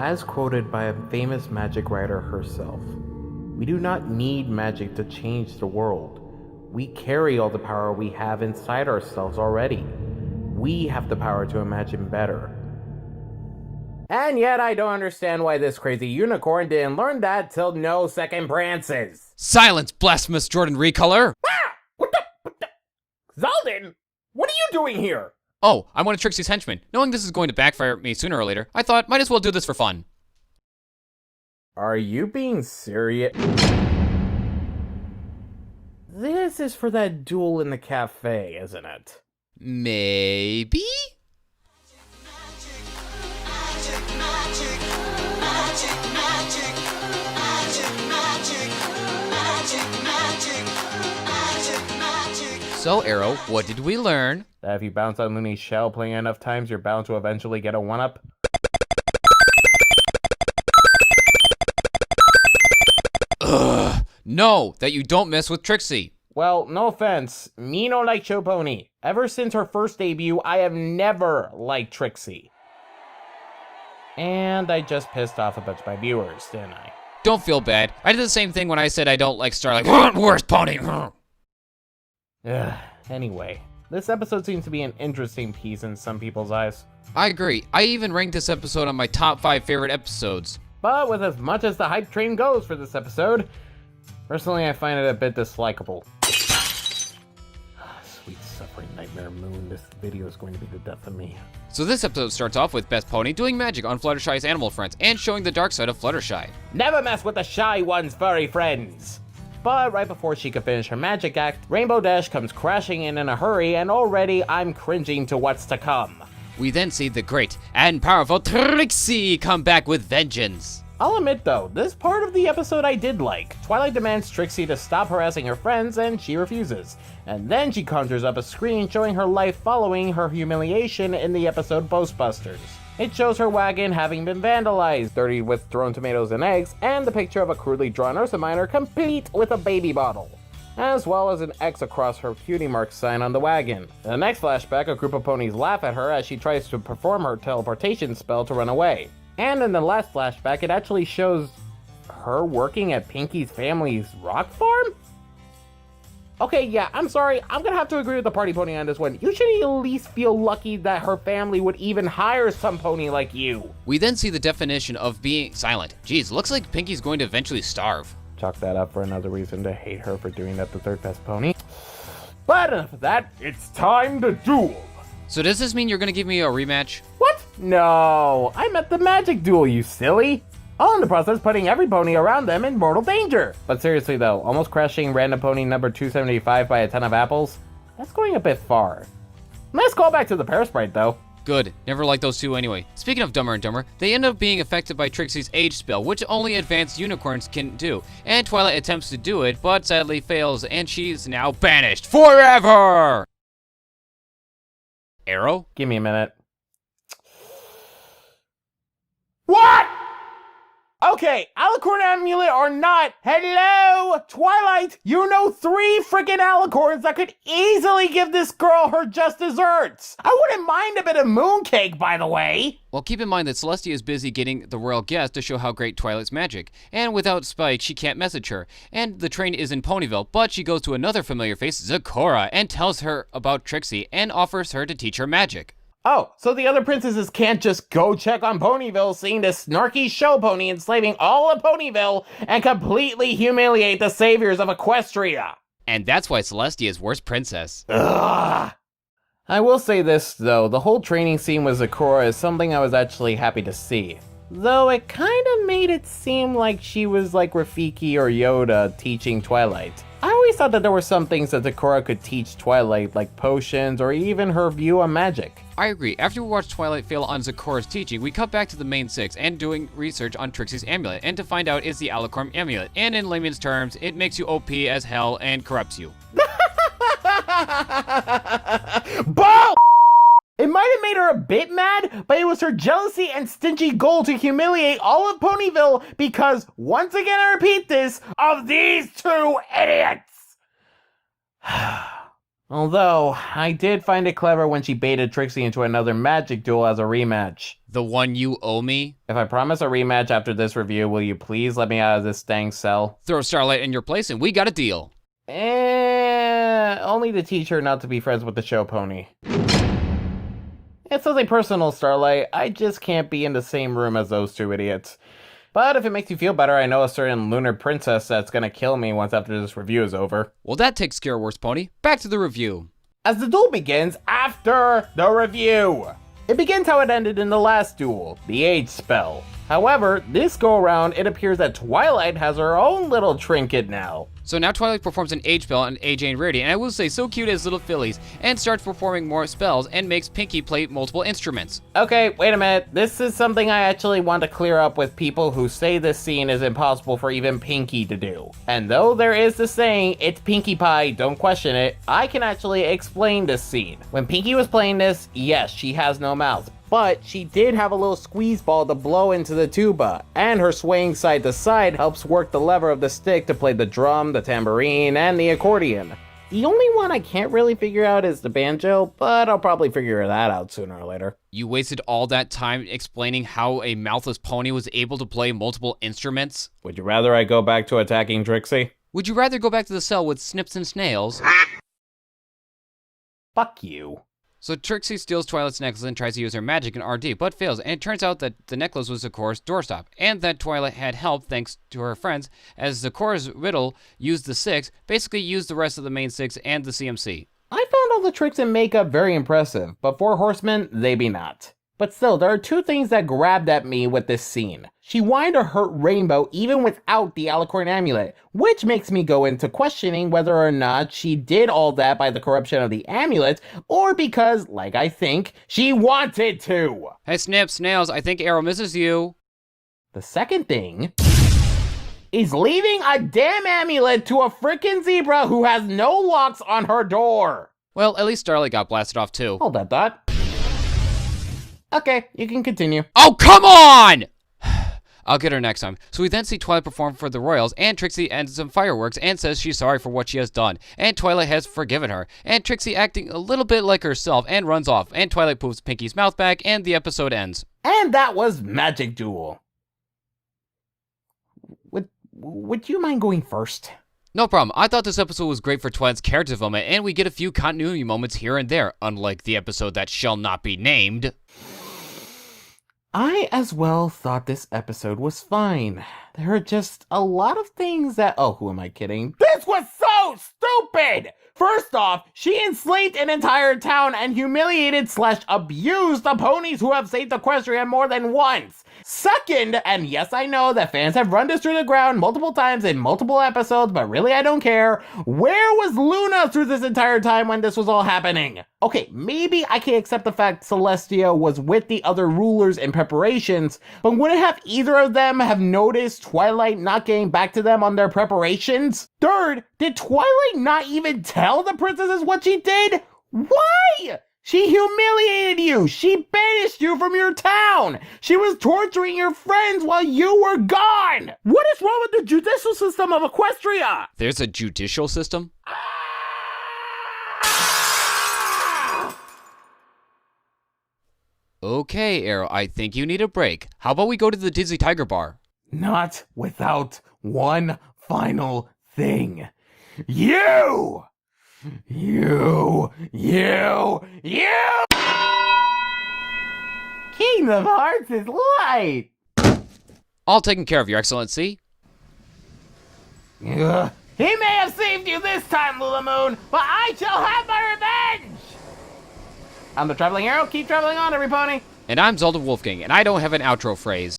As quoted by a famous magic writer herself, we do not need magic to change the world. We carry all the power we have inside ourselves already. We have the power to imagine better. And yet I don't understand why this crazy unicorn didn't learn that till no second prances. Silence, blasphemous Jordan Recolor! Ah! What the? Xaldin, what are you doing here? Oh, I'm one of Trixie's henchmen. Knowing this is going to backfire at me sooner or later, I thought might as well do this for fun. Are you being serious? This is for that duel in the cafe, isn't it? Maybe? So, Arrow, what did we learn? That if you bounce on Looney's shell playing enough times, you're bound to eventually get a 1-up. Ugh, no, that you don't mess with Trixie. Well, no offense, me no like Show Pony. Ever since her first debut, I have never liked Trixie. And I just pissed off a bunch of my viewers, didn't I? Don't feel bad. I did the same thing when I said I don't like Starlight. Worst pony! Ugh, anyway, this episode seems to be an interesting piece in some people's eyes. I agree. I even ranked this episode on my top 5 favorite episodes. But with as much as the hype train goes for this episode, personally I find it a bit dislikable. Sweet suffering nightmare moon, this video is going to be the death of me. So this episode starts off with Best Pony doing magic on Fluttershy's animal friends and showing the dark side of Fluttershy. Never mess with the shy one's furry friends! But right before she could finish her magic act, Rainbow Dash comes crashing in a hurry, and already I'm cringing to what's to come. We then see the great and powerful Trixie come back with vengeance. I'll admit though, this part of the episode I did like. Twilight demands Trixie to stop harassing her friends, and she refuses. And then she conjures up a screen showing her life following her humiliation in the episode Ghostbusters. It shows her wagon having been vandalized, dirtied with thrown tomatoes and eggs, and the picture of a crudely drawn Ursa Minor complete with a baby bottle, as well as an X across her cutie mark sign on the wagon. In the next flashback, a group of ponies laugh at her as she tries to perform her teleportation spell to run away. And in the last flashback, it actually shows her working at Pinky's family's rock farm? Okay, yeah, I'm sorry, I'm gonna have to agree with the party pony on this one. You should at least feel lucky that her family would even hire some pony like you. We then see the definition of being silent. Geez, looks like Pinky's going to eventually starve. Chalk that up for another reason to hate her for doing that, the third best pony. But enough of that, it's time to duel. So does this mean you're gonna give me a rematch? What? No, I meant the magic duel, you silly. All in the process putting every pony around them in mortal danger. But seriously though, almost crashing random pony number 275 by a ton of apples? That's going a bit far. Nice callback to the Parasprite though. Good, never liked those two anyway. Speaking of Dumber and Dumber, they end up being affected by Trixie's age spell, which only advanced unicorns can do. And Twilight attempts to do it, but sadly fails, and she's now banished forever! Arrow? Give me a minute. What? Okay, Alicorn Amulet or not, hello, Twilight, you know 3 freaking Alicorns that could easily give this girl her just desserts. I wouldn't mind a bit of mooncake, by the way. Well, keep in mind that Celestia is busy getting the royal guest to show how great Twilight's magic, and without Spike, she can't message her, and the train is in Ponyville, but she goes to another familiar face, Zecora, and tells her about Trixie, and offers her to teach her magic. Oh, so the other princesses can't just go check on Ponyville, seeing this snarky show pony enslaving all of Ponyville and completely humiliate the saviors of Equestria. And that's why Celestia's worst princess. Ugh. I will say this, though, the whole training scene with Zecora is something I was actually happy to see. Though it kind of made it seem like she was like Rafiki or Yoda teaching Twilight. I always thought that there were some things that Zecora could teach Twilight, like potions or even her view on magic. I agree. After we watched Twilight fail on Zecora's teaching, we cut back to the main 6 and doing research on Trixie's amulet, and to find out it's the Alicorn amulet, and in layman's terms, it makes you OP as hell and corrupts you. Bull! It might have made her a bit mad, but it was her jealousy and stingy goal to humiliate all of Ponyville because, once again I repeat this, of these 2 idiots! Although, I did find it clever when she baited Trixie into another magic duel as a rematch. The one you owe me? If I promise a rematch after this review, will you please let me out of this dang cell? Throw Starlight in your place and we got a deal. Only to teach her not to be friends with the show pony. It's nothing personal, Starlight. I just can't be in the same room as those two idiots. But if it makes you feel better, I know a certain lunar princess that's gonna kill me once after this review is over. Well, that takes care of Worst Pony. Back to the review. As the duel begins after the review. It begins how it ended in the last duel, the age spell. However, this go around, it appears that Twilight has her own little trinket now. So now Twilight performs an age spell on AJ and Rarity, and I will say so cute as little fillies, and starts performing more spells and makes Pinkie play multiple instruments. Okay, wait a minute. This is something I actually want to clear up with people who say this scene is impossible for even Pinkie to do. And though there is the saying, it's Pinkie Pie, don't question it, I can actually explain this scene. When Pinkie was playing this, yes, she has no mouth. But she did have a little squeeze ball to blow into the tuba, and her swaying side to side helps work the lever of the stick to play the drum, the tambourine, and the accordion. The only one I can't really figure out is the banjo, but I'll probably figure that out sooner or later. You wasted all that time explaining how a mouthless pony was able to play multiple instruments? Would you rather I go back to attacking Trixie? Would you rather go back to the cell with Snips and Snails? Fuck you. So Trixie steals Twilight's necklace and tries to use her magic in RD, but fails, and it turns out that the necklace was Zecora's doorstop, and that Twilight had help thanks to her friends, as Zecora's riddle used the 6, basically used the rest of the main 6 and the CMC. I found all the tricks and makeup very impressive, but for Horsemen, they be not. But still, there are two things that grabbed at me with this scene. She wanted to hurt Rainbow even without the Alicorn amulet, which makes me go into questioning whether or not she did all that by the corruption of the amulet, or because, like I think, she wanted to. Hey Snips, Snails, I think Arrow misses you. The second thing is leaving a damn amulet to a frickin' zebra who has no locks on her door. Well, at least Starlight got blasted off too. Hold that thought. Okay, you can continue. Oh, come on! I'll get her next time. So we then see Twilight perform for the Royals, and Trixie ends some fireworks and says she's sorry for what she has done. And Twilight has forgiven her. And Trixie acting a little bit like herself and runs off. And Twilight poofs Pinkie's mouth back, and the episode ends. And that was Magic Duel. Would you mind going first? No problem. I thought this episode was great for Twilight's character development, and we get a few continuity moments here and there, unlike the episode that shall not be named. I as well thought this episode was fine. There are just a lot of things that... Oh, who am I kidding? This was so stupid! First off, she enslaved an entire town and humiliated/abused the ponies who have saved Equestria more than once. Second, and yes, I know that fans have run this through the ground multiple times in multiple episodes, but really I don't care. Where was Luna through this entire time when this was all happening? Okay, maybe I can accept the fact Celestia was with the other rulers in preparations, but wouldn't have either of them have noticed Twilight not getting back to them on their preparations? Third, did Twilight not even tell the princesses what she did? Why? She humiliated you! She banished you from your town! She was torturing your friends while you were gone! What is wrong with the judicial system of Equestria? There's a judicial system? Okay, Arrow, I think you need a break. How about we go to the Dizzy Tiger Bar? Not without one final thing. You! King of Hearts is light! All taken care of, Your Excellency. He may have saved you this time, Lulamoon, but I shall have my revenge! I'm the Traveling Arrow. Keep traveling on, every pony. And I'm Xaldin Wolfgang, and I don't have an outro phrase.